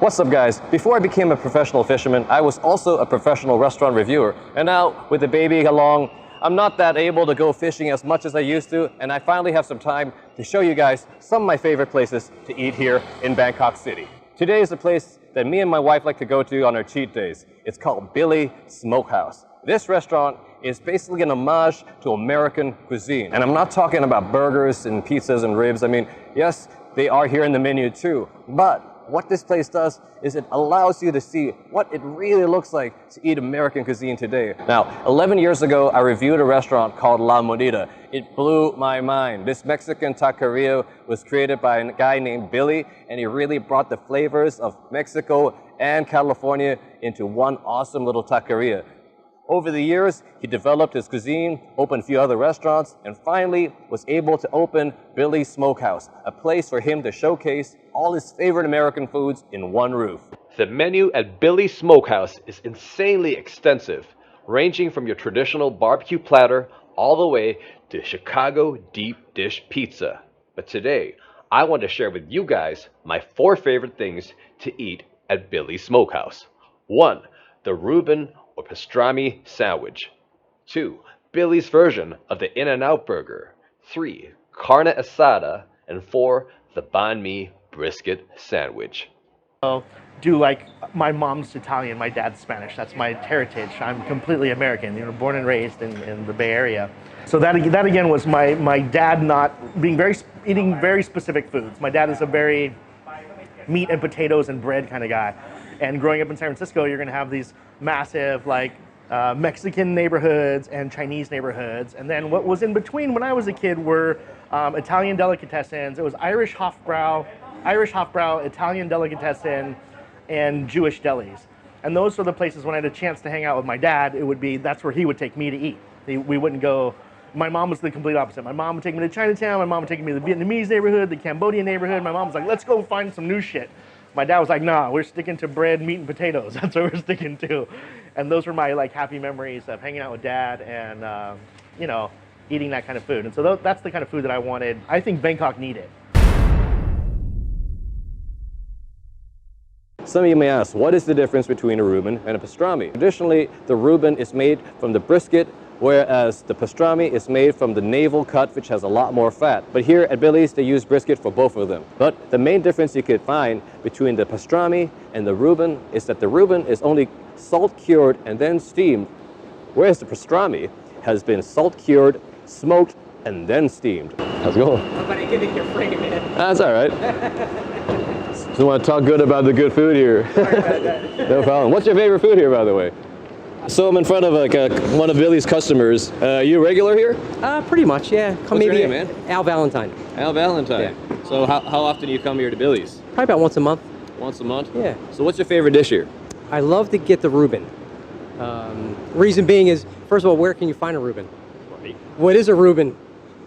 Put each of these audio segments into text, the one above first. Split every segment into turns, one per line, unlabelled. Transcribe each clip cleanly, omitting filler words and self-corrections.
What's up, guys? Before I became a professional fisherman, I was also a professional restaurant reviewer. And now, with the baby along, I'm not that able to go fishing as much as I used to, and I finally have some time to show you guys some of my favorite places to eat here in Bangkok City. Today is a place that me and my wife like to go to on our cheat days. It's called Billy Smokehouse. This restaurant is basically an homage to American cuisine. And I'm not talking about burgers and pizzas and ribs. I mean, yes, they are here in the menu too, but what this place does is it allows you to see what it really looks like to eat American cuisine today. Now, 11 years ago, I reviewed a restaurant called La Moneda. It blew my mind. This Mexican taqueria was created by a guy named Billy, and he really brought the flavors of Mexico and California into one awesome little taqueria. Over the years, he developed his cuisine, opened a few other restaurants, and finally was able to open Billy's Smokehouse, a place for him to showcase all his favorite American foods in one roof.
The menu at Billy's Smokehouse is insanely extensive, ranging from your traditional barbecue platter all the way to Chicago deep dish pizza. But today, I want to share with you guys my 4 favorite things to eat at Billy's Smokehouse. 1. The Reuben or pastrami sandwich. 2. Billy's version of the In-N-Out burger. 3. Carne Asada. And 4. The Bahn Mi brisket sandwich.
Do like my mom's Italian, my dad's Spanish. That's my heritage. I'm completely American, born and raised in the Bay Area. So that again was my dad not being eating very specific foods. My dad is a very meat and potatoes and bread kind of guy. And growing up in San Francisco, you're going to have these massive Mexican neighborhoods and Chinese neighborhoods. And then what was in between when I was a kid were Italian delicatessens. It was Irish Hofbrau, Italian delicatessen, and Jewish delis. And those were the places when I had a chance to hang out with my dad, that's where he would take me to eat. We wouldn't go. My mom was the complete opposite. My mom would take me to Chinatown. My mom would take me to the Vietnamese neighborhood, the Cambodian neighborhood. My mom was like, let's go find some new shit. My dad was like, nah, we're sticking to bread, meat, and potatoes. That's what we're sticking to. And those were my happy memories of hanging out with dad and, eating that kind of food. And so that's the kind of food that I wanted. I think Bangkok needed.
Some of you may ask, what is the difference between a Reuben and a pastrami? Traditionally, the Reuben is made from the brisket, whereas the pastrami is made from the navel cut, which has a lot more fat. But here at Billy's, they use brisket for both of them. But the main difference you could find between the pastrami and the Reuben is that the Reuben is only salt cured and then steamed, whereas the pastrami has been salt cured, smoked, and then steamed. How's it going?
Nobody getting your frame in.
That's all right. Just want to talk good about the good food here. No problem. What's your favorite food here, by the way? So I'm in front of one of Billy's customers. You a regular here?
Pretty much, yeah.
What's your name, man?
Al Valentine.
Al Valentine.
Yeah.
So how often do you come here to Billy's?
Probably about once a month.
Once a month?
Yeah.
So what's your favorite dish here?
I love to get the Reuben. Reason being is, first of all, where can you find a Reuben?
Right.
What is a Reuben?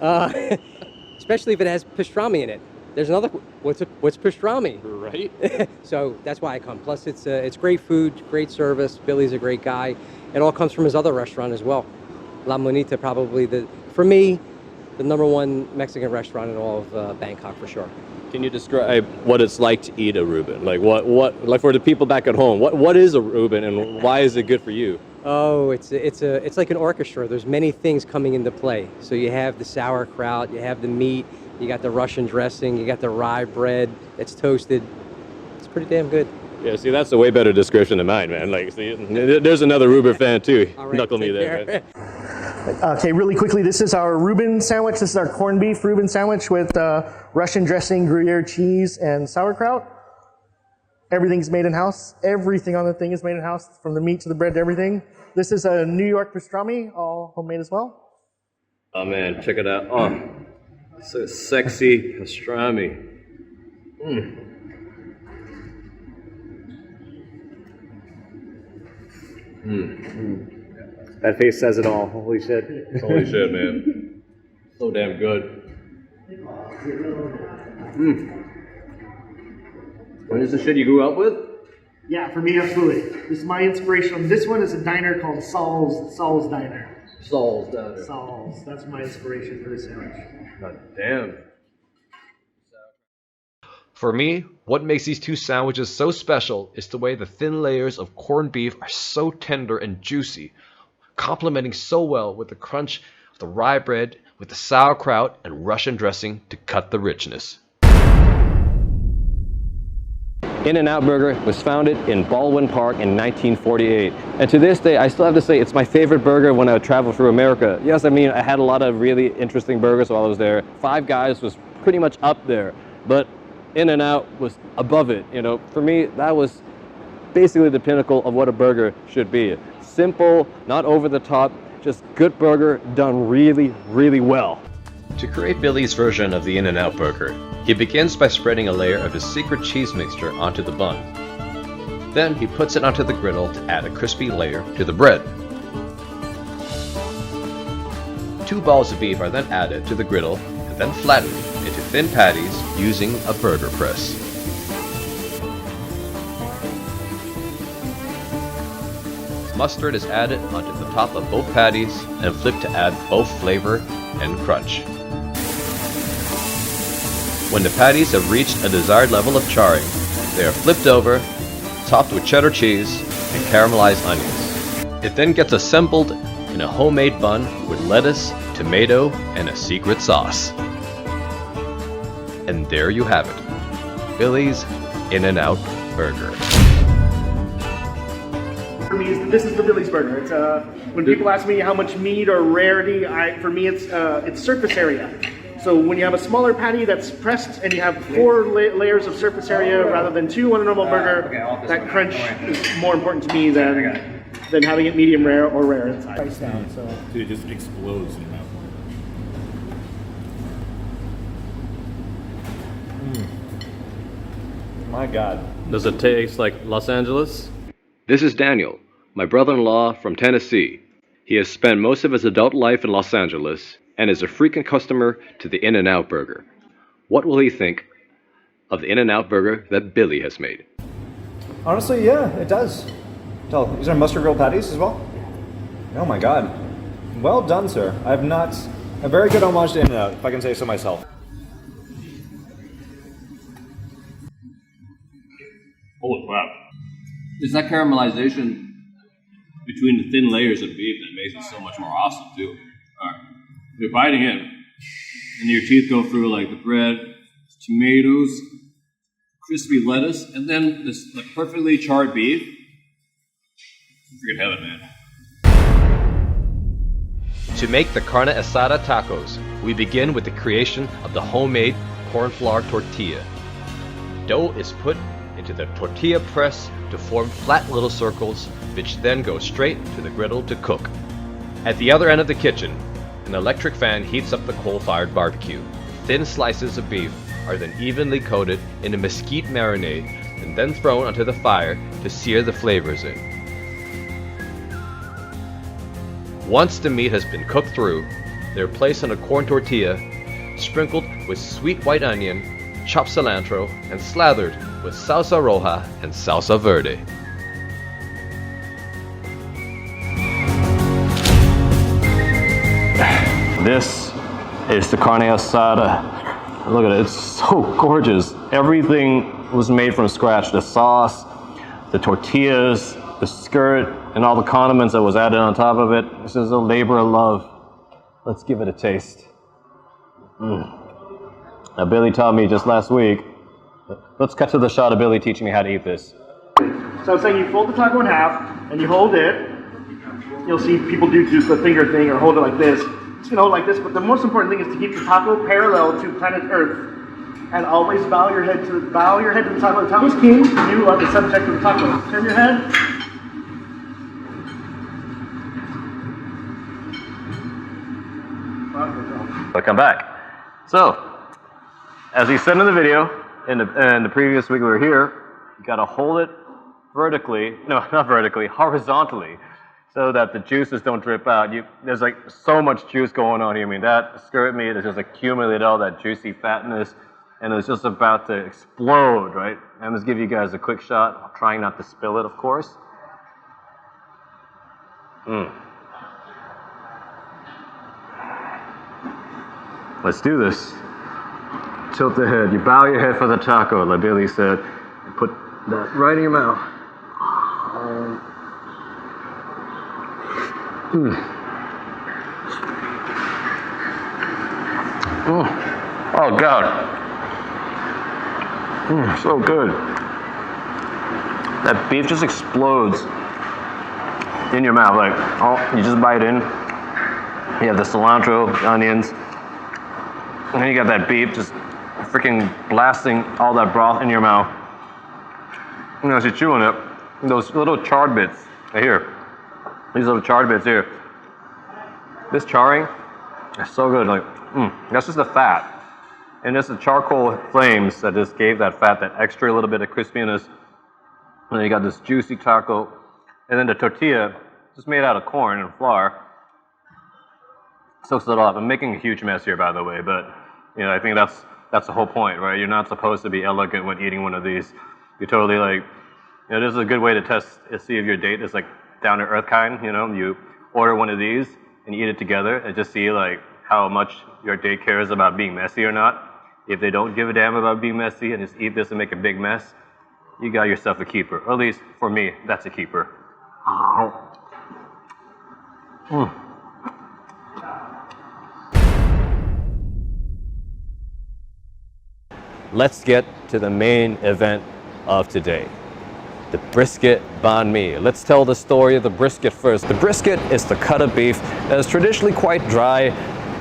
Especially if it has pastrami in it. There's another, what's pastrami?
Right.
So that's why I come. Plus it's great food, great service. Billy's a great guy. It all comes from his other restaurant as well. La Monita, probably for me, the #1 Mexican restaurant in all of Bangkok for sure.
Can you describe what it's like to eat a Reuben? Like for the people back at home, what is a Reuben and why is it good for you?
Oh, it's like an orchestra. There's many things coming into play. So you have the sauerkraut, you have the meat, you got the Russian dressing, you got the rye bread that's toasted. It's pretty damn good.
Yeah, see, that's a way better description than mine, man. See, there's another Reuben fan too.
All right,
Knuckle me there.
Okay, really quickly, this is our Reuben sandwich. This is our corned beef Reuben sandwich with Russian dressing, Gruyere cheese, and sauerkraut. Everything's made in-house. Everything on the thing is made in-house, from the meat to the bread to everything. This is a New York pastrami, all homemade as well.
Oh man, check it out. Oh, so sexy pastrami.
That face says it all. Holy shit.
Holy shit, man. So damn good. What is the shit you grew up with?
Yeah, for me, absolutely. This is my inspiration. This one is a diner called Saul's Diner.
Saul's Diner.
Saul's. That's my inspiration for this sandwich.
God damn.
For me, what makes these two sandwiches so special is the way the thin layers of corned beef are so tender and juicy, complementing so well with the crunch of the rye bread with the sauerkraut and Russian dressing to cut the richness.
In-N-Out Burger was founded in Baldwin Park in 1948. And to this day, I still have to say it's my favorite burger when I travel through America. Yes, I mean, I had a lot of really interesting burgers while I was there. Five Guys was pretty much up there, but In-N-Out was above it. You know, for me, that was basically the pinnacle of what a burger should be. Simple, not over the top, just good burger done really, really well.
To create Billy's version of the In-N-Out burger, he begins by spreading a layer of his secret cheese mixture onto the bun. Then he puts it onto the griddle to add a crispy layer to the bread. 2 balls of beef are then added to the griddle and then flattened into thin patties using a burger press. Mustard is added onto the top of both patties and flipped to add both flavor and crunch. When the patties have reached a desired level of charring, they are flipped over, topped with cheddar cheese and caramelized onions. It then gets assembled in a homemade bun with lettuce, tomato, and a secret sauce. And there you have it, Billy's In-N-Out Burger.
For me, this is the Billy's burger. It's when people ask me how much meat or rarity, for me it's surface area. So when you have a smaller patty that's pressed and you have 4 layers of surface area rather than 2 on a normal burger, that crunch is more important to me than having it medium rare or rare inside. Price down, so
Dude, it just explodes in your mouth. My God.
Does it taste like Los Angeles?
This is Daniel, my brother-in-law from Tennessee. He has spent most of his adult life in Los Angeles and is a frequent customer to the In-N-Out Burger. What will he think of the In-N-Out Burger that Billy has made?
Honestly, yeah, it does. These are mustard grilled patties as well? Oh my God. Well done, sir. I have not... A very good homage to In-N-Out, if I can say so myself.
Holy crap.
It's that caramelization between the thin layers of beef that makes it so much more awesome too. Alright. You're biting in, and your teeth go through like the bread, tomatoes, crispy lettuce, and then this like perfectly charred beef. Freaking heaven, man.
To make the Carne Asada tacos, we begin with the creation of the homemade corn flour tortilla. Dough is put into the tortilla press to form flat little circles, which then go straight to the griddle to cook. At the other end of the kitchen, an electric fan heats up the coal-fired barbecue. Thin slices of beef are then evenly coated in a mesquite marinade and then thrown onto the fire to sear the flavors in. Once the meat has been cooked through, they are placed on a corn tortilla, sprinkled with sweet white onion, chopped cilantro, and slathered with salsa roja and salsa verde.
This is the Carne Asada. Look at it, it's so gorgeous. Everything was made from scratch. The sauce, the tortillas, the skirt, and all the condiments that was added on top of it. This is a labor of love. Let's give it a taste. Now Billy taught me just last week. Let's cut to the shot of Billy teaching me how to eat this.
So I was saying you fold the taco in half and you hold it. You'll see people do just the finger thing or hold it like this. Just gonna hold it like this, but the most important thing is to keep the taco parallel to planet Earth, and always bow your head to the taco. The taco's king. You are the subject of the taco. Turn your head.
Welcome back. So, as he said in the video, in the previous week we were here, you gotta hold it vertically, no, not vertically, horizontally, so that the juices don't drip out. There's like so much juice going on here. I mean, that skirt meat has just accumulated all that juicy fatness, and it's just about to explode, right? I'm just give you guys a quick shot, trying not to spill it, of course. Let's do this. tilt the head. You bow your head for the taco, like Billy said. You put that right in your mouth. Oh God. So good. That beef just explodes in your mouth. Like, you just bite in. You have the cilantro, the onions, and then you got that beef just freaking blasting all that broth in your mouth. And as you're chewing it, those little charred bits right here, these little charred bits here, this charring is so good. Like, that's just the fat. And it's the charcoal flames that just gave that fat that extra little bit of crispiness. And then you got this juicy taco. And then the tortilla, just made out of corn and flour, soaks it all up. I'm making a huge mess here, by the way, but I think that's the whole point, right? You're not supposed to be elegant when eating one of these. You're totally like, this is a good way to see if your date is like down to earth kind. You order one of these and you eat it together and just see like how much your date cares about being messy or not. If they don't give a damn about being messy and just eat this and make a big mess, you got yourself a keeper. Or at least for me, that's a keeper. Let's get to the main event of today, the Brisket Bahn Mi. Let's tell the story of the brisket first. The brisket is the cut of beef that is traditionally quite dry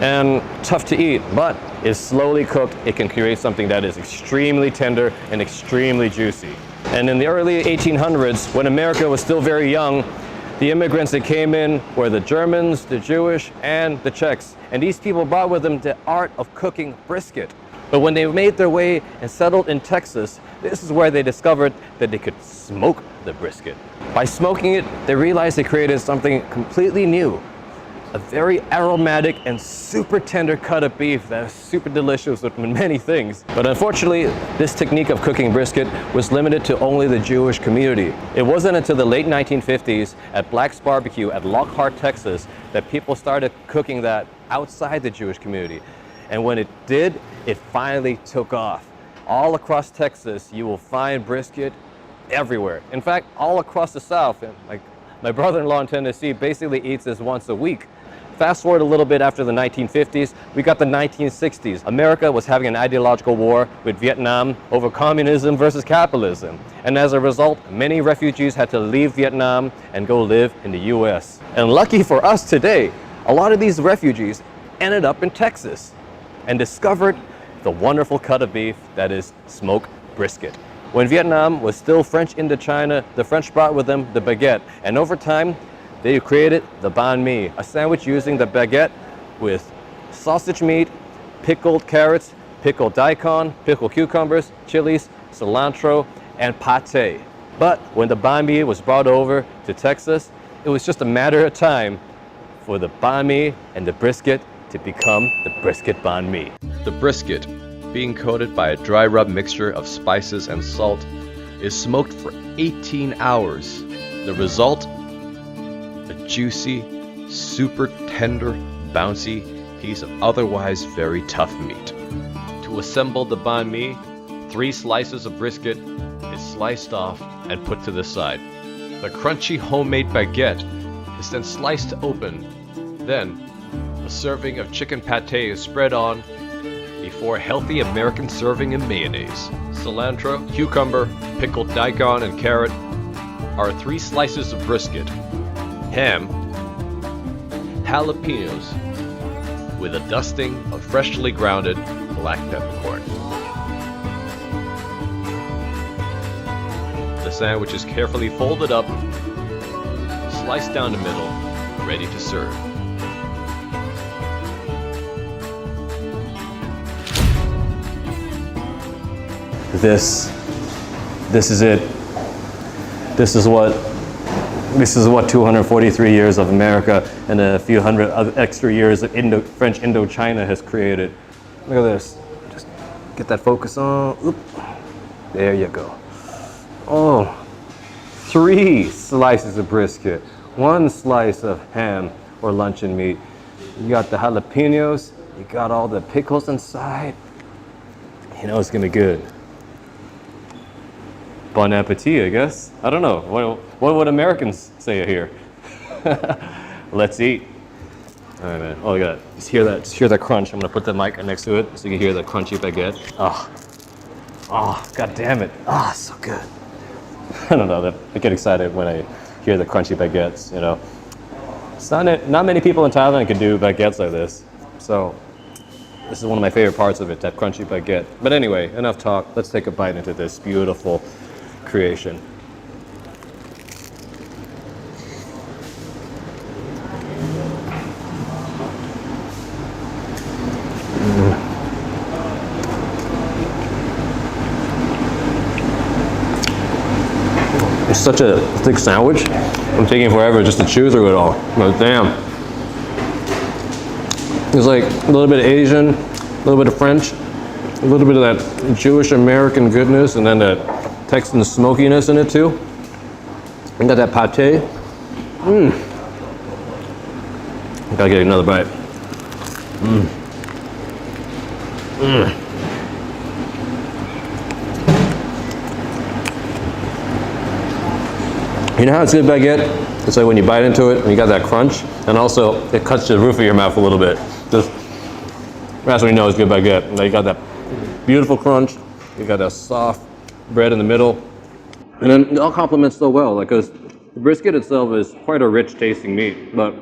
and tough to eat, but if slowly cooked, it can create something that is extremely tender and extremely juicy. And in the early 1800s, when America was still very young, the immigrants that came in were the Germans, the Jewish, and the Czechs. And these people brought with them the art of cooking brisket. But when they made their way and settled in Texas, this is where they discovered that they could smoke the brisket. By smoking it, they realized they created something completely new. A very aromatic and super tender cut of beef that is super delicious with many things. But unfortunately, this technique of cooking brisket was limited to only the Jewish community. It wasn't until the late 1950s at Black's Barbecue at Lockhart, Texas, that people started cooking that outside the Jewish community. And when it did, it finally took off. All across Texas, you will find brisket everywhere. In fact, all across the South. Like my brother-in-law in Tennessee basically eats this once a week. Fast forward a little bit after the 1950s, we got the 1960s. America was having an ideological war with Vietnam over communism versus capitalism. And as a result, many refugees had to leave Vietnam and go live in the US. And lucky for us today, a lot of these refugees ended up in Texas and discovered the wonderful cut of beef that is smoked brisket. When Vietnam was still French Indochina, the French brought with them the baguette. And over time, they created the banh mi, a sandwich using the baguette with sausage meat, pickled carrots, pickled daikon, pickled cucumbers, chilies, cilantro, and pate. But when the banh mi was brought over to Texas, it was just a matter of time for the banh mi and the brisket to become the Brisket Bahn Mi.
The brisket, being coated by a dry rub mixture of spices and salt, is smoked for 18 hours. The result? A juicy, super tender, bouncy piece of otherwise very tough meat. To assemble the banh mi, 3 slices of brisket is sliced off and put to the side. The crunchy homemade baguette is then sliced open. Then, a serving of chicken pate is spread on before a healthy American serving in mayonnaise. Cilantro, cucumber, pickled daikon, and carrot are 3 slices of brisket. Ham, jalapenos, with a dusting of freshly grounded black peppercorn. The sandwich is carefully folded up, sliced down the middle, ready to serve.
This is it. This is what 243 years of America and a few hundred extra years of French Indochina has created. Look at this. Just get that focus on. Oop. There you go. Oh, 3 slices of brisket, 1 slice of ham or luncheon meat. You got the jalapenos, you got all the pickles inside. You know it's gonna be good. Bon appetit, I guess. I don't know. What would Americans say here? Let's eat. All right, man. Oh, yeah. Just hear that. Just hear that crunch. I'm gonna put the mic right next to it so you can hear the crunchy baguette. Oh, god damn it. So good. I don't know. I get excited when I hear the crunchy baguettes. You know, it's not many people in Thailand can do baguettes like this. So this is one of my favorite parts of it, that crunchy baguette. But anyway, enough talk. Let's take a bite into this beautiful creation. It's such a thick sandwich. I'm taking forever just to chew through it all. But damn. It's like a little bit of Asian, a little bit of French, a little bit of that Jewish American goodness, and then that Texan smokiness in it too. And got that pate. Gotta get another bite. You know how it's good baguette? It's like when you bite into it and you got that crunch, and also it cuts to the roof of your mouth a little bit. That's when you know it's good baguette. And you got that beautiful crunch, you got that soft bread in the middle, and then it all complements so well. Like, cause the brisket itself is quite a rich tasting meat, but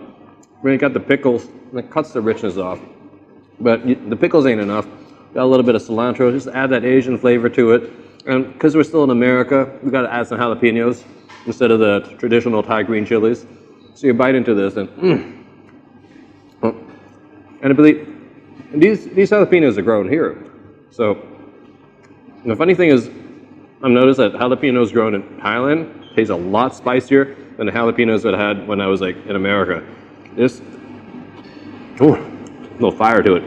when you got the pickles, it cuts the richness off. But the pickles ain't enough. Got a little bit of cilantro, just add that Asian flavor to it. And because we're still in America, we got to add some jalapenos instead of the traditional Thai green chilies. So you bite into this and and I believe these jalapenos are grown here. So the funny thing is, I've noticed that jalapenos grown in Thailand taste a lot spicier than the jalapenos that I had when I was like in America. This, a little fire to it.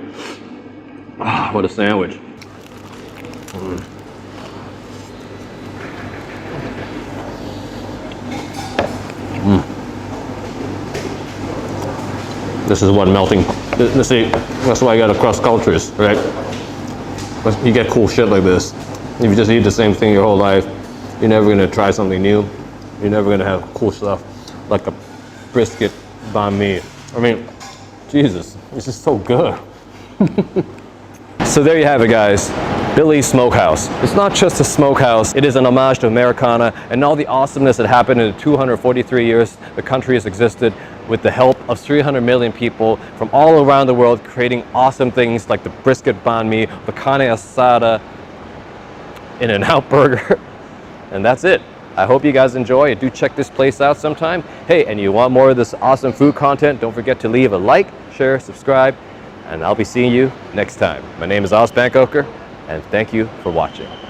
What a sandwich. This is what melting. See, that's why I got to cross cultures, right? You get cool shit like this. If you just eat the same thing your whole life, you're never gonna try something new. You're never gonna have cool stuff like a brisket bahn mi. I mean, Jesus, this is so good. So there you have it, guys. Billy's Smokehouse. It's not just a smokehouse, it is an homage to Americana and all the awesomeness that happened in the 243 years the country has existed, with the help of 300 million people from all around the world creating awesome things like the Brisket Bahn Mi, the Carne Asada, In-N-Out Burger, and that's it. I hope you guys enjoy and do check this place out sometime. Hey, and you want more of this awesome food content, don't forget to leave a like, share, subscribe, and I'll be seeing you next time. My name is Bangkoker, and thank you for watching.